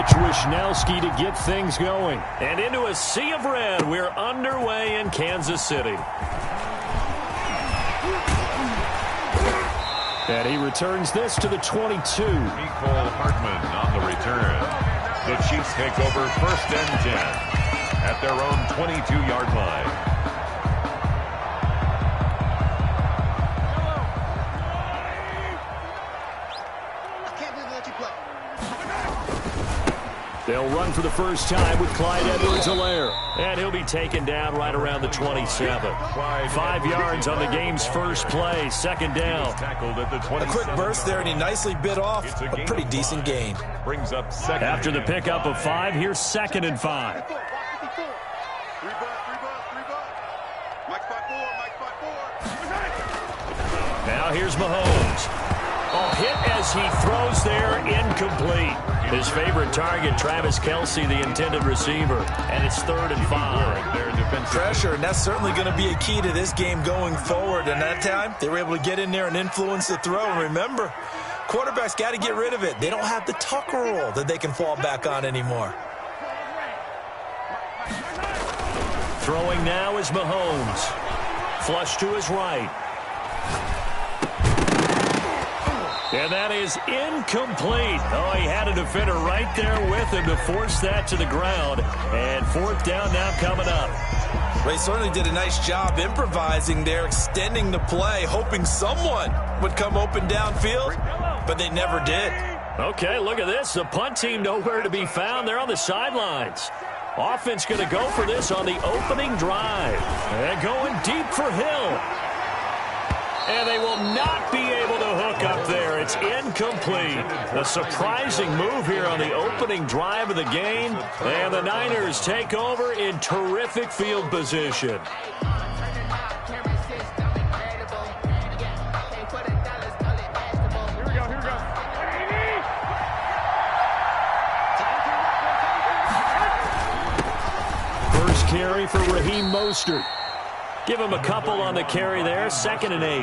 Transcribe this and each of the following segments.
Mitch Wishnowsky to get things going. And into a sea of red, we're underway in Kansas City. And he returns this to the 22. Mecole Hardman on the return. The Chiefs take over 1st and 10 at their own 22-yard line. They'll run for the first time with Clyde Edwards-Helaire. And he'll be taken down right around the 27. 5 yards on the game's first play. 2nd down. A quick burst there, and he nicely bit off a pretty decent gain. Brings up 2nd. After the pickup of 5, here's 2nd and 5. Now here's Mahomes. Hit as he throws there, incomplete. His favorite target, Travis Kelce, the intended receiver. And it's 3rd and 5. Pressure, and that's certainly going to be a key to this game going forward. And that time, they were able to get in there and influence the throw. And remember, quarterbacks got to get rid of it. They don't have the Tucker rule that they can fall back on anymore. Throwing now is Mahomes. Flush to his right. And that is incomplete. Oh, he had a defender right there with him to force that to the ground. And 4th down now coming up. Ray certainly did a nice job improvising there, extending the play, hoping someone would come open downfield, but they never did. Okay, look at this. The punt team nowhere to be found. They're on the sidelines. Offense going to go for this on the opening drive. And going deep for Hill. And they will not be able to hook up there. It's incomplete. A surprising move here on the opening drive of the game. And the Niners take over in terrific field position. First carry for Raheem Mostert. Give him a couple on the carry there. 2nd and 8.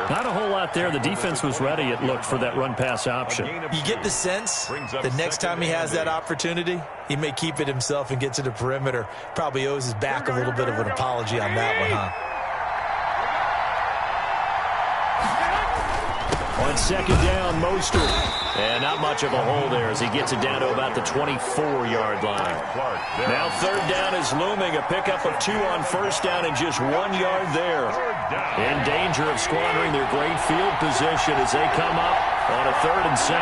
Not a whole lot there. The defense was ready, it looked, for that run-pass option. You get the sense that next time he has that opportunity, he may keep it himself and get to the perimeter. Probably owes his back a little bit of an apology on that one, huh? On 2nd down, Mostert. And not much of a hole there as he gets it down to about the 24-yard line. Now 3rd down is looming. A pickup of 2 on 1st down and just 1 yard there. In danger of squandering their great field position as they come up on a 3rd and 7.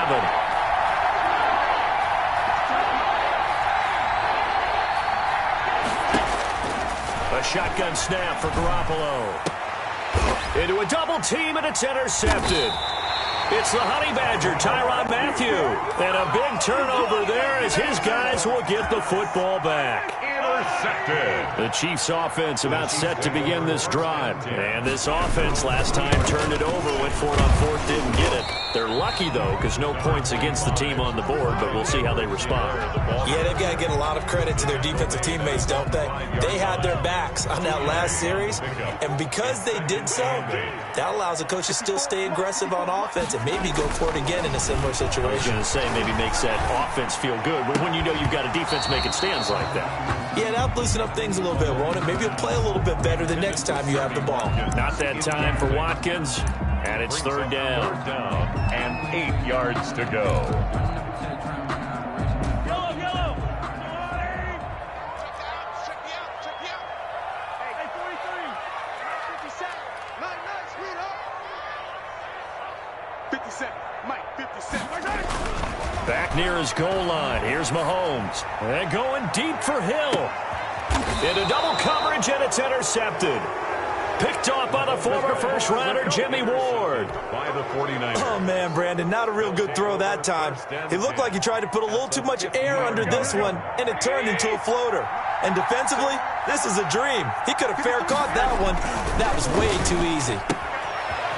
A shotgun snap for Garoppolo. Into a double team, and it's intercepted. It's the Honey Badger, Tyrann Mathieu. And a big turnover there as his guys will get the football back. Intercepted. The Chiefs offense about set to begin this drive. And this offense last time turned it over, went for it on 4th, didn't get it. They're lucky, though, because no points against the team on the board, but we'll see how they respond. Yeah, they've got to get a lot of credit to their defensive teammates, don't they? They had their backs on that last series, and because they did so, that allows the coach to still stay aggressive on offense and maybe go for it again in a similar situation. I was going to say, maybe makes that offense feel good, but when you know you've got a defense making stands like that. Yeah, that'll loosen up things a little bit, won't it? Maybe you'll play a little bit better the next time you have the ball. Not that time for Watkins, and it's 3rd down. 3rd down and 8 yards to go. Back near his goal line. Here's Mahomes. And going deep for Hill. Into double coverage, and it's intercepted. Picked off by the former first-rounder, Jimmy Ward. By the 49ers. Oh, man, Brandon, not a real good throw that time. It looked like he tried to put a little too much air under this one, and it turned into a floater. And defensively, this is a dream. He could have fair caught that one. That was way too easy.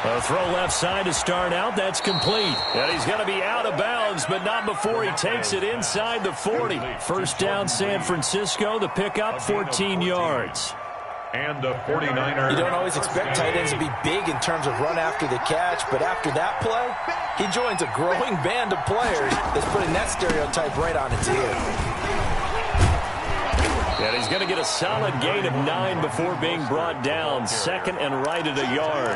A throw left side to start out. That's complete. And he's going to be out of bounds, but not before he takes it inside the 40. 1st down, San Francisco. The pickup, 14 yards. And the 49ers. You don't always expect tight ends to be big in terms of run after the catch, but after that play, he joins a growing band of players that's putting that stereotype right on its ear. And he's going to get a solid gain of 9 before being brought down. Second and right at a yard.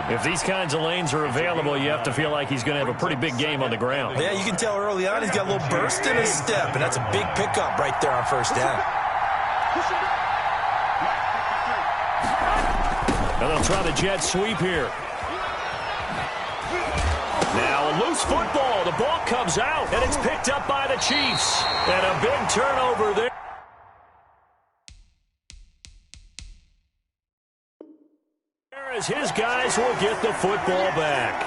If these kinds of lanes are available, you have to feel like he's going to have a pretty big game on the ground. Yeah, you can tell early on he's got a little burst in his step, and that's a big pickup right there on first down. And they'll try the jet sweep here. Now a loose football. The ball comes out, and it's picked up by the Chiefs. And a big turnover there. As his guys will get the football back.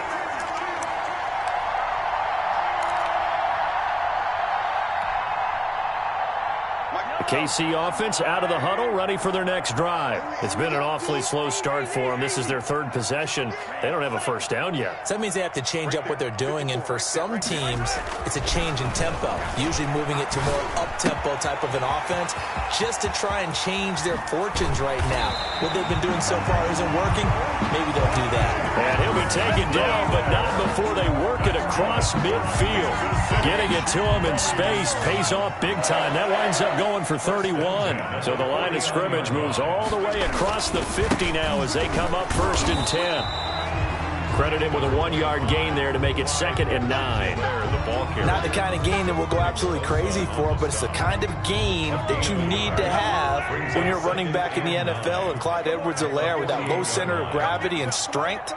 The KC offense out of the huddle, ready for their next drive. It's been an awfully slow start for them. This is their third possession. They don't have a first down yet. So that means they have to change up what they're doing, and for some teams, it's a change in tempo, usually moving it to more up-tempo type of an offense, just to try and change their fortunes right now. What they've been doing so far isn't working. Maybe they'll do that. And he'll be taken down, but not before they work it across midfield. Getting it to him in space pays off big time. That winds up going for 31. So the line of scrimmage moves all the way across the 50 now as they come up 1st and 10. Credit him with a 1-yard gain there to make it 2nd and 9. Not the kind of gain that will go absolutely crazy for, but it's the kind of gain that you need to have when you're running back in the NFL. And Clyde Edwards-Helaire, with that low center of gravity and strength,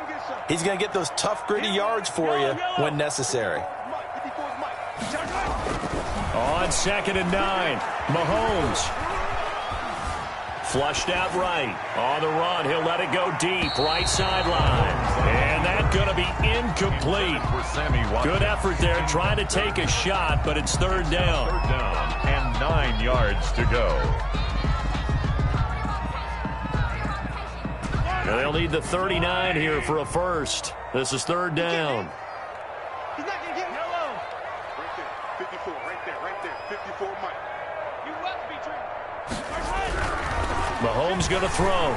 he's going to get those tough, gritty yards for you when necessary. On 2nd and 9, Mahomes. Flushed out right. On the run, he'll let it go deep. Right sideline. And that's going to be incomplete. Good effort there trying to take a shot, but it's 3rd down. 3rd down and 9 yards to go. Now they'll need the 39 here for a first. This is 3rd down. He's not going to get yellow. Right there. 54, right there. 54, Mike. You left me, Trey. Mahomes going to throw.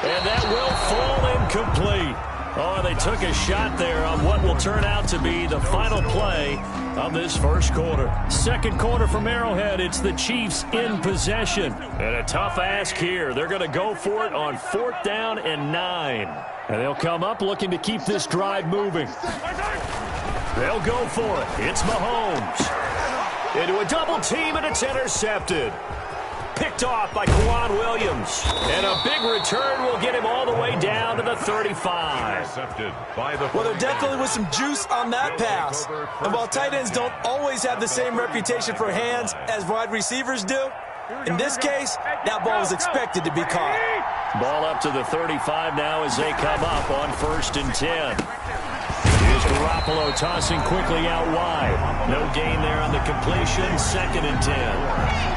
And that will fall incomplete. Oh, they took a shot there on what will turn out to be the final play of this first quarter. Second quarter from Arrowhead. It's the Chiefs in possession. And a tough ask here. They're going to go for it on 4th down and 9. And they'll come up looking to keep this drive moving. They'll go for it. It's Mahomes. Into a double team, and it's intercepted. Picked off by Kwan Williams. And a big return will get him all the way down to the 35. Well, there definitely was some juice on that pass. And while tight ends don't always have the same reputation for hands as wide receivers do, in this case, that ball was expected to be caught. Ball up to the 35 now as they come up on 1st and 10. Here's Garoppolo tossing quickly out wide. No gain there on the completion. 2nd and 10.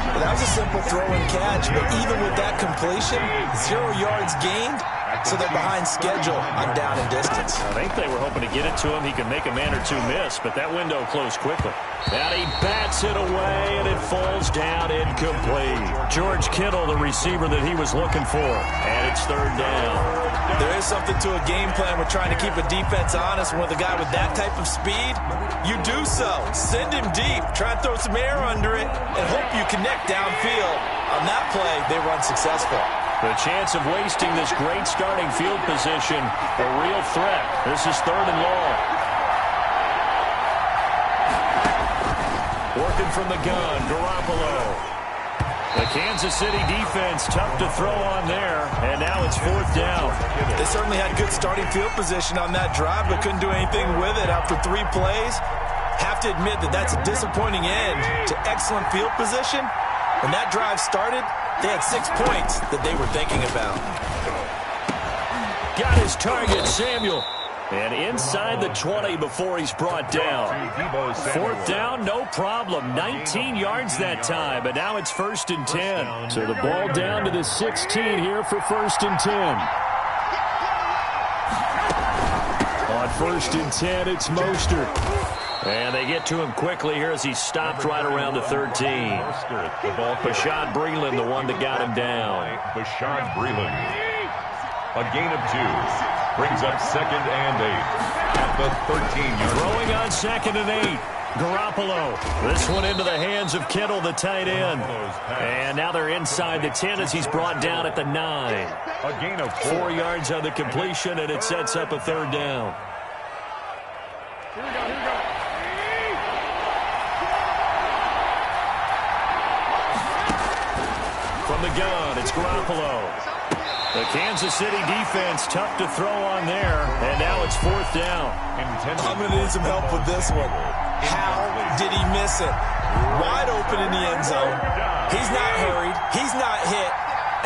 Well, that was a simple throw and catch, but even with that completion, 0 yards gained, so they're behind schedule on down and distance. I think they were hoping to get it to him. He could make a man or two miss, but that window closed quickly. And he bats it away, and it falls down incomplete. George Kittle, the receiver that he was looking for, and it's 3rd down. There is something to a game plan with trying to keep a defense honest. With a guy with that type of speed, you do so. Send him deep. Try and throw some air under it and hope you connect downfield. On that play, they run successful. The chance of wasting this great starting field position, a real threat. This is 3rd and long. Working from the gun, Garoppolo. The Kansas City defense tough to throw on there, and now it's 4th down. They certainly had good starting field position on that drive, but couldn't do anything with it after 3 plays. Have to admit that that's a disappointing end to excellent field position. When that drive started, they had 6 points that they were thinking about. Got his target, Samuel. And inside the 20 before he's brought down. 4th down, no problem. 19 yards that time, but now it's 1st and 10. So the ball down to the 16 here for 1st and 10. On 1st and 10, it's Mostert. And they get to him quickly here as he stopped right around the 13. Bashad Breeland, the one that got him down. Bashad Breeland. A gain of 2. Brings up 2nd and 8 at the 13-yard line. Throwing on 2nd and 8. Garoppolo. This one into the hands of Kittle, the tight end. And now they're inside the 10 as he's brought down at the 9. A gain of 4 yards on the completion, and it sets up a 3rd down. Here we go. From the gun, it's Garoppolo. The Kansas City defense tough to throw on there, and now it's 4th down. I'm going to need some help with this one. How did he miss it? Wide open in the end zone. He's not hurried. He's not hit.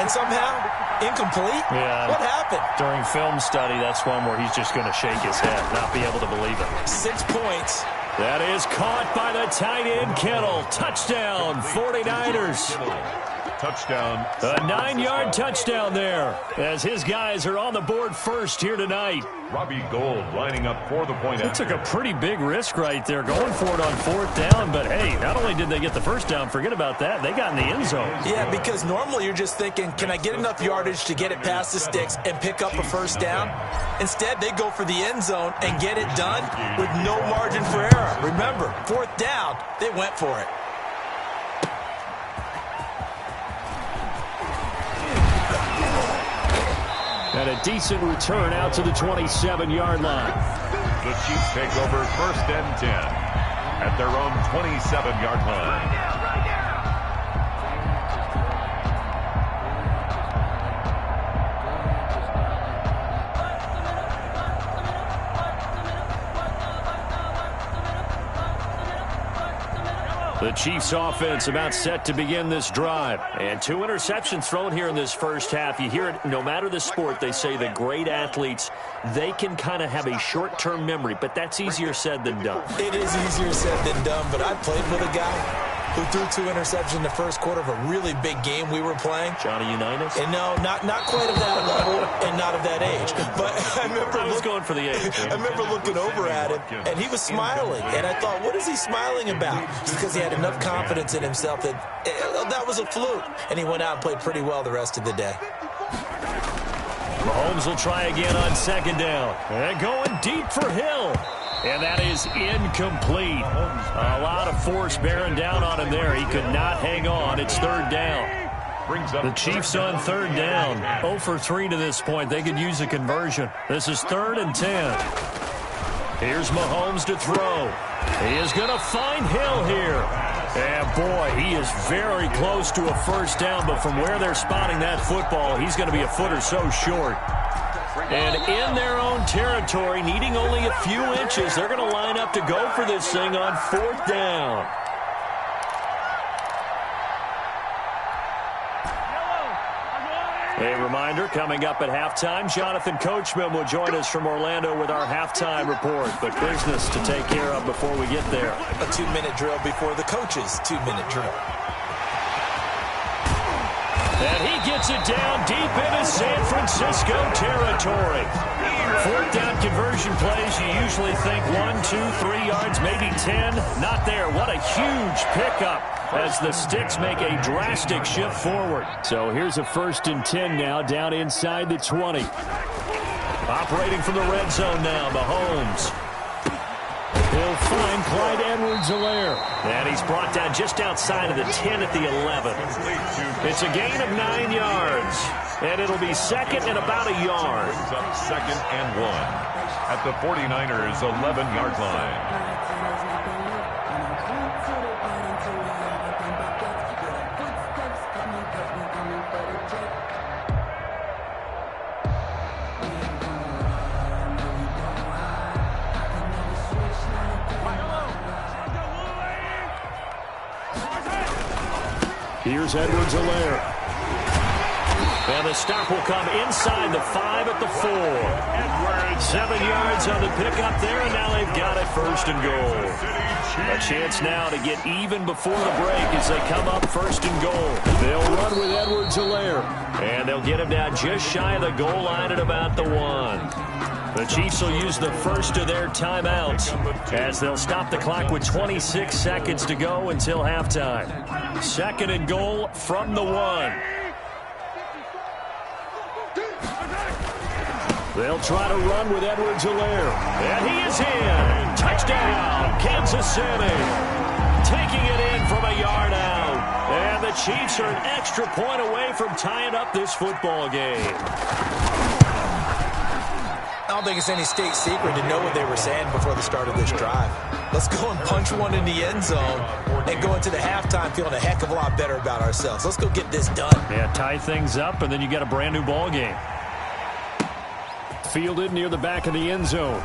And somehow, incomplete? Yeah. What happened? During film study, that's one where he's just going to shake his head, not be able to believe it. 6 points. That is caught by the tight end, Kittle. Touchdown, 49ers. Touchdown. A 9-yard touchdown there as his guys are on the board first here tonight. Robbie Gould lining up for the point. They took a pretty big risk right there going for it on 4th down, but hey, not only did they get the first down, forget about that, they got in the end zone. Yeah, because normally you're just thinking, can I get enough yardage to get it past the sticks and pick up a 1st down? Instead, they go for the end zone and get it done with no margin for error. Remember, 4th down, they went for it. And a decent return out to the 27-yard line. The Chiefs take over 1st and 10 at their own 27-yard line. The Chiefs offense about set to begin this drive. And 2 interceptions thrown here in this first half. You hear it, no matter the sport, they say the great athletes, they can kind of have a short-term memory, but that's easier said than done. It is easier said than done, but I played with a guy who threw 2 interceptions in the first quarter of a really big game we were playing. Johnny Unitas? And no, not quite of that level and not of that age. But I was going for the age. I remember looking over at him, and he was smiling. And I thought, what is he smiling about? It's because he had enough confidence in himself that that was a fluke. And he went out and played pretty well the rest of the day. Mahomes will try again on 2nd down. And going deep for Hill. And that is incomplete. A lot of force bearing down on him there. He could not hang on. It's 3rd down. The Chiefs on 3rd down. 0 for 3 to this point. They could use a conversion. This is 3rd and 10. Here's Mahomes to throw. He is going to find Hill here. And boy, he is very close to a 1st down. But from where they're spotting that football, he's going to be a foot or so short. And in their own territory, needing only a few inches, they're going to line up to go for this thing on 4th down. A reminder, coming up at halftime, Jonathan Coachman will join us from Orlando with our halftime report. But business to take care of before we get there. A 2-minute drill before the coach's 2-minute drill. And he gets it down deep into San Francisco territory. 4th down conversion plays, you usually think 1, 2, 3 yards, maybe 10. Not there. What a huge pickup as the Sticks make a drastic shift forward. So here's a 1st and 10 now down inside the 20. Operating from the red zone now, Mahomes. He'll find Clyde Edwards-Helaire. And he's brought down just outside of the 10 at the 11. It's a gain of 9 yards. And it'll be 2nd and about a yard. Up 2nd and 1 at the 49ers' 11-yard line. Here's Edwards-Helaire. And the stop will come inside the 5 at the 4. 7 yards on the pickup there, and now they've got it 1st and goal. A chance now to get even before the break as they come up 1st and goal. They'll run with Edwards-Helaire, and they'll get him down just shy of the goal line at about the 1. The Chiefs will use the first of their timeouts as they'll stop the clock with 26 seconds to go until halftime. 2nd and goal from the 1. They'll try to run with Edwards-Helaire. And he is in. Touchdown, Kansas City. Taking it in from a yard out. And the Chiefs are an extra point away from tying up this football game. I don't think it's any state secret to know what they were saying before the start of this drive. Let's go and punch one in the end zone and go into the halftime feeling a heck of a lot better about ourselves. Let's go get this done. Yeah, tie things up, and then you get a brand-new ball game. Fielded near the back of the end zone.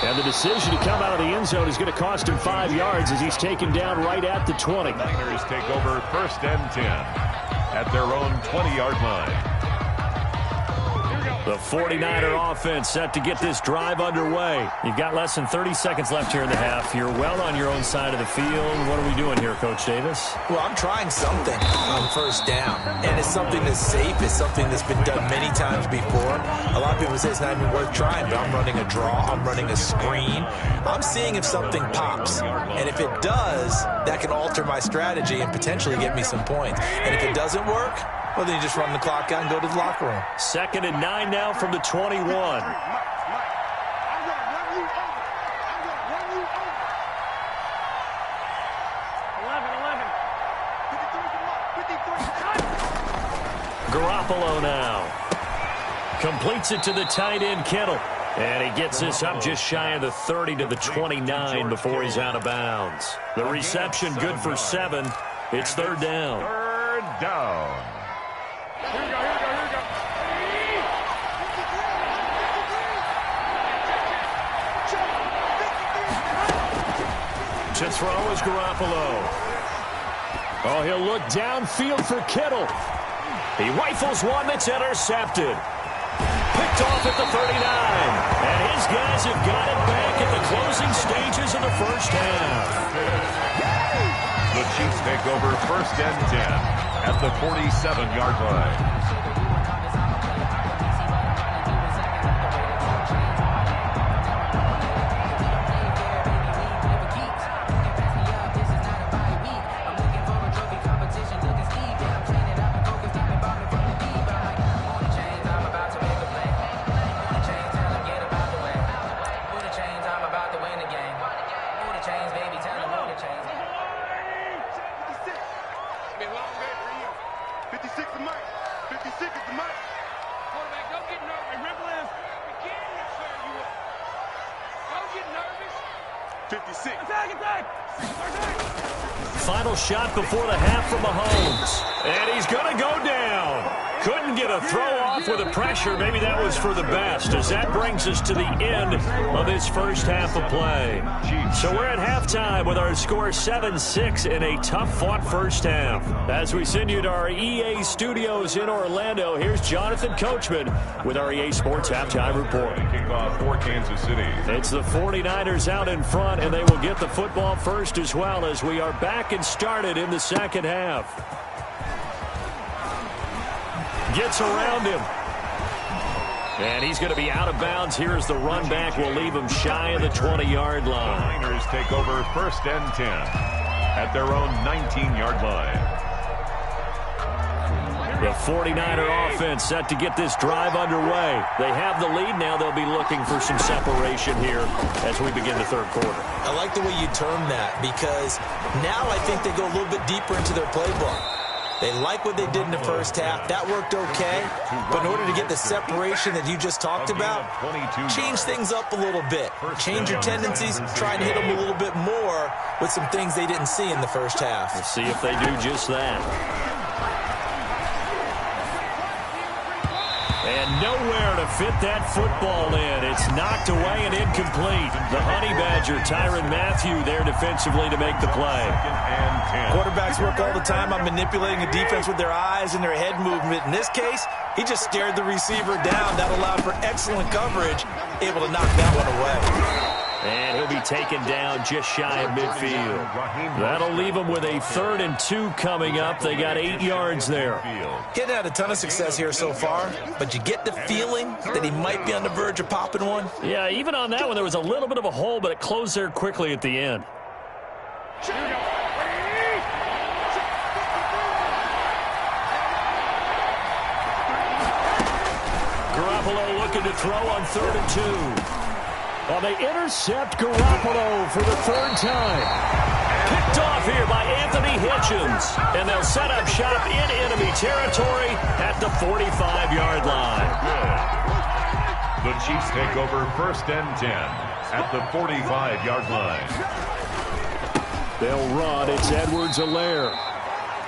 And the decision to come out of the end zone is going to cost him 5 yards as he's taken down right at the 20. Niners take over 1st and 10 at their own 20-yard line. The 49er offense set to get this drive underway. You've got less than 30 seconds left here in the half. You're well on your own side of the field. What are we doing here, Coach Davis? Well, I'm trying something on 1st down, and it's something that's safe. It's something that's been done many times before. A lot of people say it's not even worth trying, but I'm running a draw. I'm running a screen. I'm seeing if something pops, and if it does, that can alter my strategy and potentially get me some points. And if it doesn't work, well, then you just run the clock out and go to the locker room. 2nd and 9 now from the 21. Garoppolo now. Completes it to the tight end, Kittle. And he gets this up just shy of the 30 to the 29 before he's out of bounds. The reception good for 7. It's 3rd down. 3rd down. Here we go, here we go, here we go. To throw is Garoppolo. Oh, he'll look downfield for Kittle. He rifles one that's intercepted. Picked off at the 39. And his guys have got it back at the closing stages of the first half. The Chiefs take over 1st and 10 at the 47-yard line. Final shot before the half from Mahomes. And he's going to go down. Couldn't get a throw off with the pressure. Maybe that was for the best, as that brings us to the end of this first half of play. So we're at halftime with our score 7-6 in a tough-fought first half. As we send you to our EA studios in Orlando, here's Jonathan Coachman with our EA Sports Halftime Report. Kickoff for Kansas City. It's the 49ers out in front, and they will get the football first as well as we are back and started in the second half. Gets around him. And he's going to be out of bounds. Here's the run back. Will leave him shy of the 20-yard line. The Niners take over 1st and 10 at their own 19-yard line. The 49er offense set to get this drive underway. They have the lead now. They'll be looking for some separation here as we begin the third quarter. I like the way you term that, because now I think they go a little bit deeper into their playbook. They like what they did in the first half. That worked okay. But in order to get the separation that you just talked about, change things up a little bit. Change your tendencies. Try and hit them a little bit more with some things they didn't see in the first half. We'll see if they do just that. And nowhere to fit that football in. It's knocked away and incomplete. The Honey Badger, Tyrann Mathieu, there defensively to make the play. Quarterbacks work all the time on manipulating a defense with their eyes and their head movement. In this case, he just stared the receiver down. That allowed for excellent coverage, able to knock that one away. And he'll be taken down just shy of midfield. That'll leave him with a 3rd and 2 coming up. They got 8 yards there. He hadn't had a ton of success here so far, but you get the feeling that he might be on the verge of popping one. Yeah, even on that one, there was a little bit of a hole, but it closed there quickly at the end. Garoppolo looking to throw on 3rd and 2. Well, they intercept Garoppolo for the 3rd time. Picked off here by Anthony Hitchens. And they'll set up shop in enemy territory at the 45-yard line. The Chiefs take over 1st and 10 at the 45-yard line. They'll run. It's Edwards-Helaire.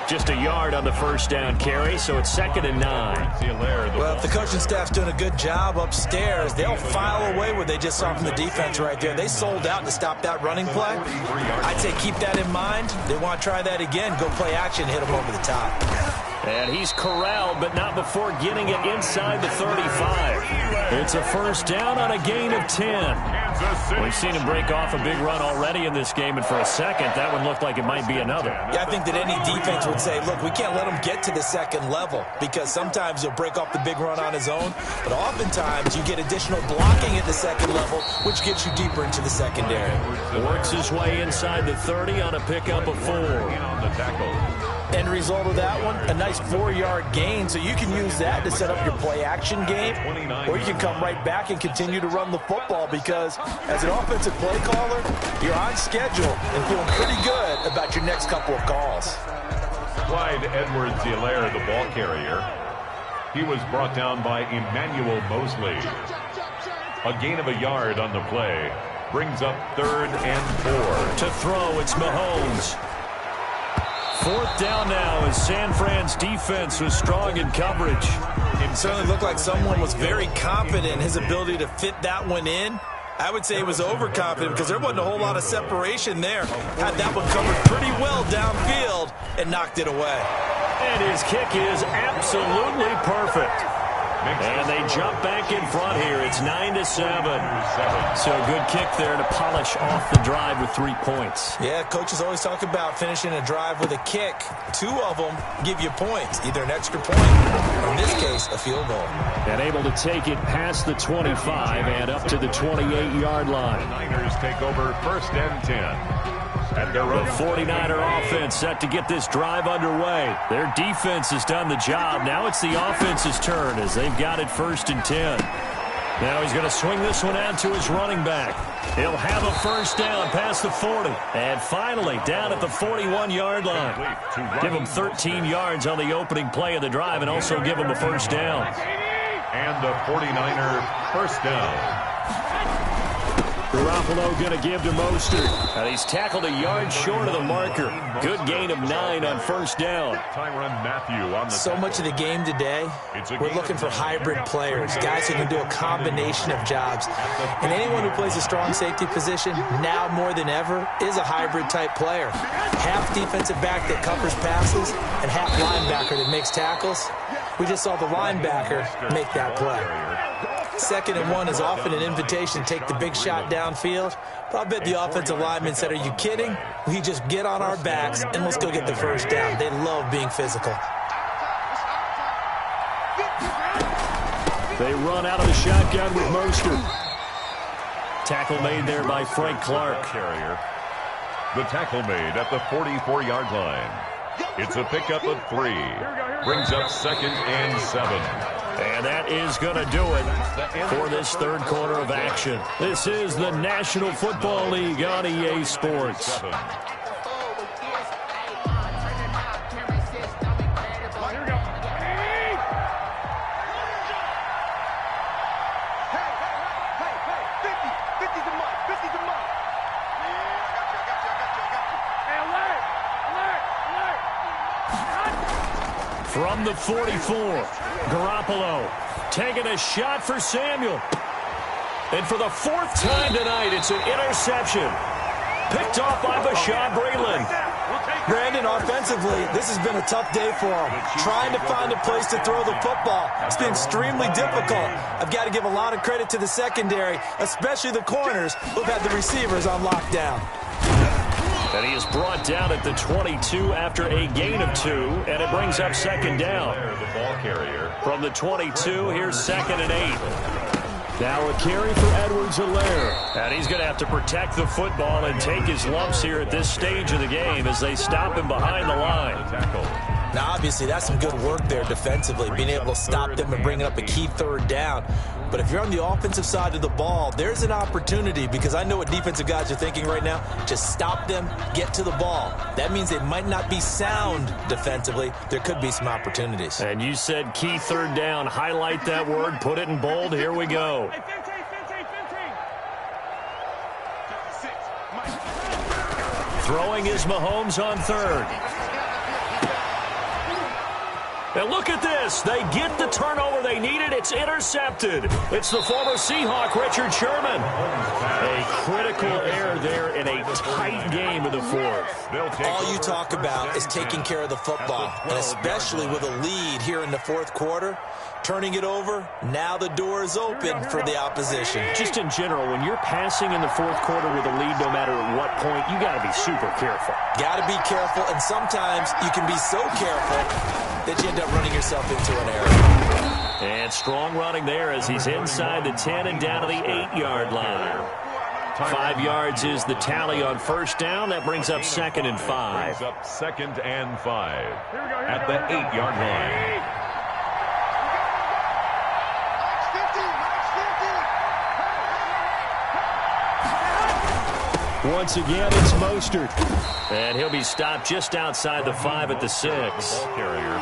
Just a yard on the 1st down carry, so it's 2nd and 9. Well, if the coaching staff's doing a good job upstairs, they'll file away what they just saw from the defense right there. They sold out to stop that running play. I'd say keep that in mind. They want to try that again. Go play action, hit them over the top. And he's corralled, but not before getting it inside the 35. It's a 1st down on a gain of 10. We've seen him break off a big run already in this game, and for a second, that one looked like it might be another. Yeah, I think that any defense would say, look, we can't let him get to the 2nd level, because sometimes he'll break off the big run on his own, but oftentimes you get additional blocking at the 2nd level, which gets you deeper into the secondary. Works his way inside the 30 on a pickup of 4. On the tackle. End result of that one, a nice 4-yard gain, so you can use that to set up your play-action game, or you can come right back and continue to run the football, because as an offensive play caller, you're on schedule and feeling pretty good about your next couple of calls. Clyde Edwards-Helaire, the ball carrier. He was brought down by Emmanuel Mosley. A gain of a yard on the play brings up 3rd and 4. To throw, it's Mahomes. 4th down now as San Fran's defense was strong in coverage. It certainly looked like someone was very confident in his ability to fit that one in. I would say he was overconfident because there wasn't a whole lot of separation there. Had that one covered pretty well downfield and knocked it away. And his kick is absolutely perfect. And they jump back in front here. It's 9-7. So a good kick there to polish off the drive with 3 points. Yeah, coaches always talk about finishing a drive with a kick. 2 of them give you points, either an extra point or, in this case, a field goal. And able to take it past the 25 and up to the 28-yard line. The Niners take over 1st and 10. The 49er offense set to get this drive underway. Their defense has done the job. Now it's the offense's turn as they've got it 1st and 10. Now he's going to swing this one out to his running back. He'll have a 1st down past the 40. And finally down at the 41-yard line. Give him 13 yards on the opening play of the drive and also give him a 1st down. And the 49er 1st down. Garoppolo going to give to Mostert. And he's tackled a yard short of the marker. Good gain of 9 on 1st down. Tyrann Mathieu on the So much of the game today, we're looking for hybrid players, guys who can do a combination of jobs. And anyone who plays a strong safety position, now more than ever, is a hybrid type player. Half defensive back that covers passes and half linebacker that makes tackles. We just saw the linebacker make that play. 2nd and 1 is often an invitation to take the big shot downfield. But I bet the offensive lineman said, are you kidding? We just get on our backs and let's go get the 1st down. They love being physical. They run out of the shotgun with Mostert. Tackle made there by Frank Clark. The tackle made at the 44-yard line. It's a pickup of 3. Brings up 2nd and 7. And that is going to do it for this 3rd quarter of action. This is the National Football League on EA Sports. From the 44, Garoppolo taking a shot for Samuel. And for the 4th time tonight, it's an interception. Picked off by Bashaud Breeland. Brandon, offensively, this has been a tough day for them. Trying to find a place to throw the football. It's been extremely difficult. I've got to give a lot of credit to the secondary, especially the corners who've had the receivers on lockdown. And he is brought down at the 22 after a gain of 2, and it brings up second down. The ball carrier. From the 22, here's 2nd and 8. Now a carry for Edwards-Helaire. And he's going to have to protect the football and take his lumps here at this stage of the game as they stop him behind the line. Now, obviously, that's some good work there defensively, being able to stop them and bringing up a key third down. But if you're on the offensive side of the ball, there's an opportunity, because I know what defensive guys are thinking right now. Just stop them, get to the ball. That means they might not be sound defensively. There could be some opportunities. And you said key third down. Highlight that word. Put it in bold. Here we go. Throwing is Mahomes on 3rd. And look at this. They get the turnover they needed. It's intercepted. It's the former Seahawk, Richard Sherman. A critical error there in a tight game in the 4th. All you talk about is taking care of the football, and especially with a lead here in the 4th quarter. Turning it over, now the door is open for the opposition. Just in general, when you're passing in the 4th quarter with a lead, no matter at what point, you got to be super careful. Got to be careful, and sometimes you can be so careful that you end up running yourself into an error. And strong running there as he's inside the 10 and down to the 8-yard line. 5 yards is the tally on first down. That brings up 2nd and 5. Brings up 2nd and 5 at the 8-yard line. Once again, it's Mostert. And he'll be stopped just outside the 5 at the 6.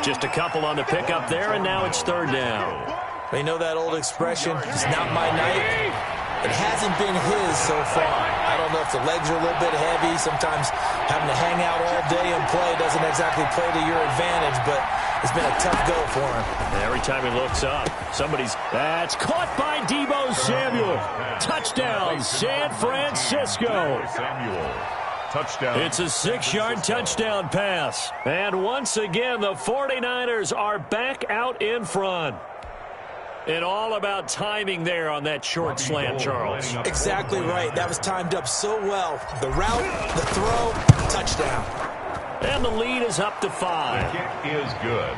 Just a couple on the pickup there, and now it's 3rd down. You know that old expression, it's not my night? It hasn't been his so far. I don't know if the legs are a little bit heavy. Sometimes having to hang out all day and play doesn't exactly play to your advantage, but it's been a tough go for him. And every time he looks up, that's caught by Deebo Samuel. Touchdown, San Francisco. Samuel. Touchdown. It's a 6-yard touchdown pass. And once again, the 49ers are back out in front. And all about timing there on that short slant, Charles. Exactly right. That was timed up so well. The route, the throw, touchdown. And the lead is up to 5. The kick is good.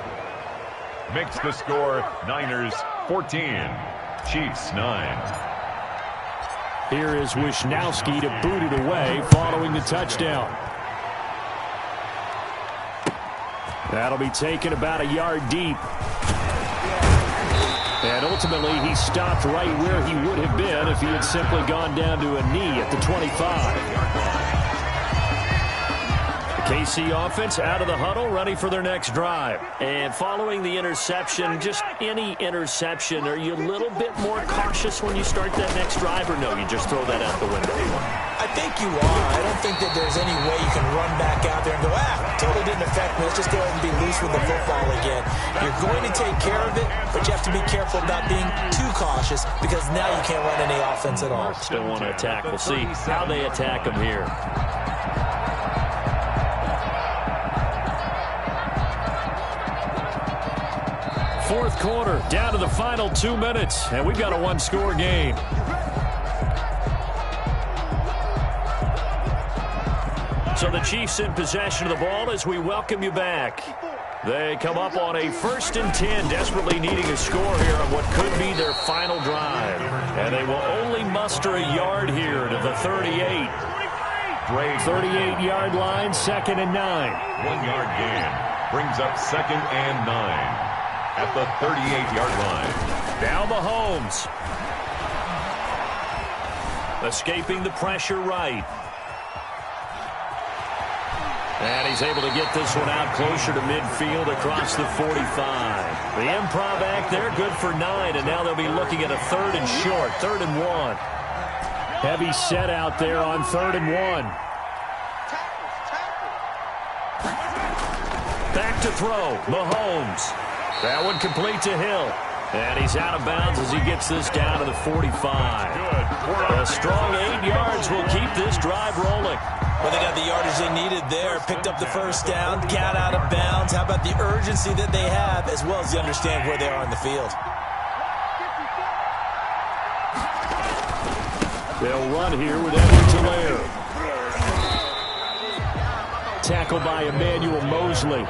Makes the score Niners 14, Chiefs 9. Here is Wisnowski to boot it away following the touchdown. That'll be taken about a yard deep. And ultimately, he stopped right where he would have been if he had simply gone down to a knee at the 25. The KC offense out of the huddle, ready for their next drive. And following the interception, just any interception, are you a little bit more cautious when you start that next drive, or no, you just throw that out the window? I think you are. I don't think that there's any way you can run back out there and go, totally didn't affect me. Let's just go ahead and be loose with the football again. You're going to take care of it, but you have to be careful about being too cautious, because now you can't run any offense at all. Still want to attack. We'll see how they attack them here. Fourth quarter, down to the final 2 minutes, and we've got a one-score game. So the Chiefs in possession of the ball as we welcome you back. They come up on a 1st and 10, desperately needing a score here on what could be their final drive. And they will only muster a yard here to the 38. 38-yard line, 2nd and 9. 1-yard gain brings up 2nd and 9 at the 38-yard line. Now Mahomes. Escaping the pressure right. And he's able to get this one out closer to midfield across the 45. The improv act there, good for 9, and now they'll be looking at a 3rd and short, 3rd and 1. Heavy set out there on 3rd and 1. Back to throw, Mahomes. That one complete to Hill. And he's out of bounds as he gets this down to the 45. A strong 8 yards will keep this drive rolling. Well, Well, they got the yardage they needed there, picked up the first down, got out of bounds. How about the urgency that they have, as well as you understand where they are in the field? They'll run here with Edwards-Helaire. Tackled by Emmanuel Mosley.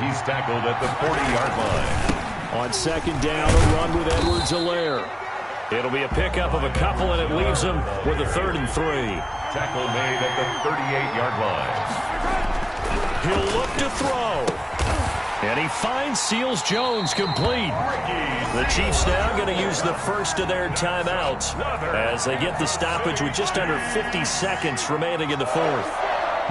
He's tackled at the 40-yard line. On second down, a run with Edwards-Helaire. It'll be a pickup of a couple, and it leaves them with a 3rd and 3. Tackle made at the 38-yard line. He'll look to throw. And he finds Seals Jones complete. The Chiefs now going to use the first of their timeouts as they get the stoppage with just under 50 seconds remaining in the fourth.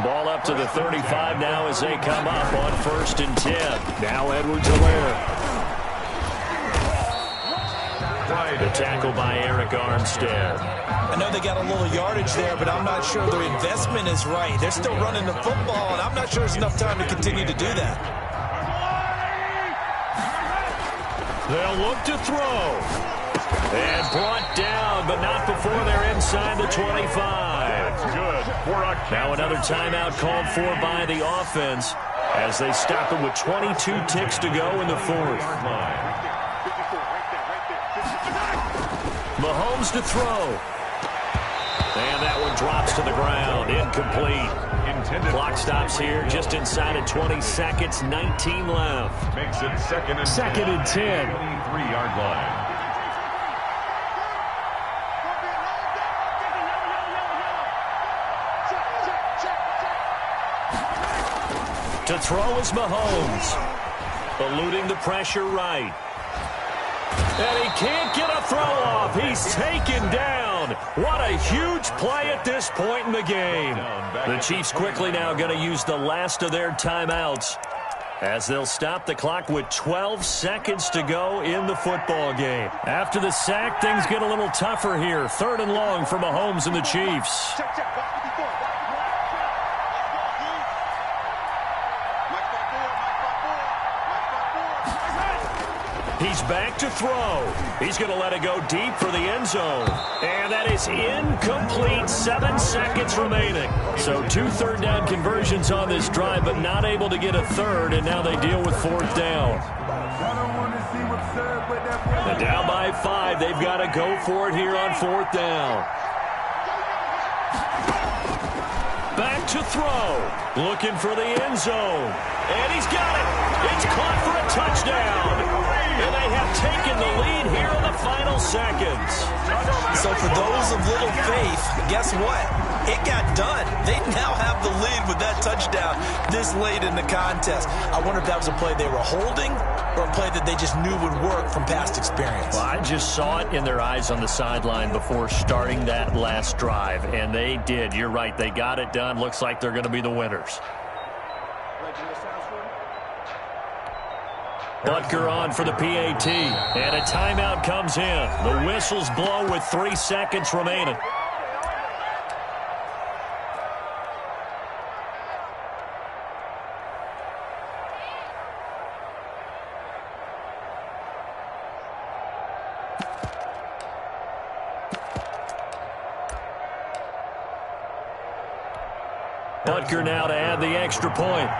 Ball up to the 35 now as they come up on 1st and 10. Now Edwards-Helaire. The tackle by Eric Armstead. I know they got a little yardage there, but I'm not sure their investment is right. They're still running the football, and I'm not sure there's enough time to continue to do that. They'll look to throw. And brought down, but not before they're inside the 25. That's good. Now another timeout called for by the offense as they stop it with 22 ticks to go in the fourth. Mahomes to throw. And that one drops to the ground. Incomplete. Clock stops here just inside of 20 seconds. 19 left. Makes it second and 10. 23-yard line. To throw is Mahomes. Eluding the pressure right. And he can't get a throw off. He's taken down. What a huge play at this point in the game. The Chiefs quickly now going to use the last of their timeouts as they'll stop the clock with 12 seconds to go in the football game. After the sack, things get a little tougher here. 3rd and long for Mahomes and the Chiefs. He's back to throw. He's going to let it go deep for the end zone. And that is incomplete. 7 seconds remaining. So 2 third-down conversions on this drive, but not able to get a third, and now they deal with 4th down. And down by 5. They've got to go for it here on 4th down. Back to throw. Looking for the end zone. And he's got it. It's caught for a touchdown. And they have taken the lead here in the final seconds. So for those of little faith, guess what? It got done. They now have the lead with that touchdown this late in the contest. I wonder if that was a play they were holding or a play that they just knew would work from past experience. Well, I just saw it in their eyes on the sideline before starting that last drive, and they did. You're right. They got it done. Looks like they're going to be the winners. Butker on for the PAT, and a timeout comes in. The whistles blow with 3 seconds remaining. Butker now to add the extra point.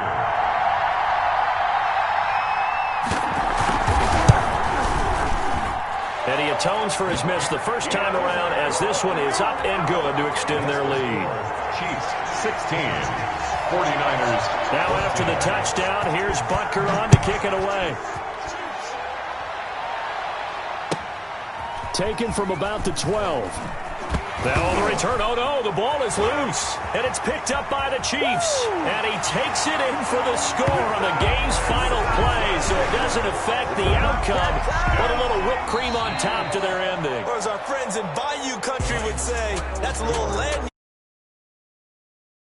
And he atones for his miss the first time around as this one is up and good to extend their lead. Chiefs 16, 49ers. Now after the touchdown, here's Butker on to kick it away. Taken from about the 12. Now on the return, oh no, the ball is loose. And it's picked up by the Chiefs. And he takes it in for the score on the game's final play, so it doesn't affect the outcome, but a little whipped cream on top to their ending. Or as our friends in Bayou Country would say, that's a little land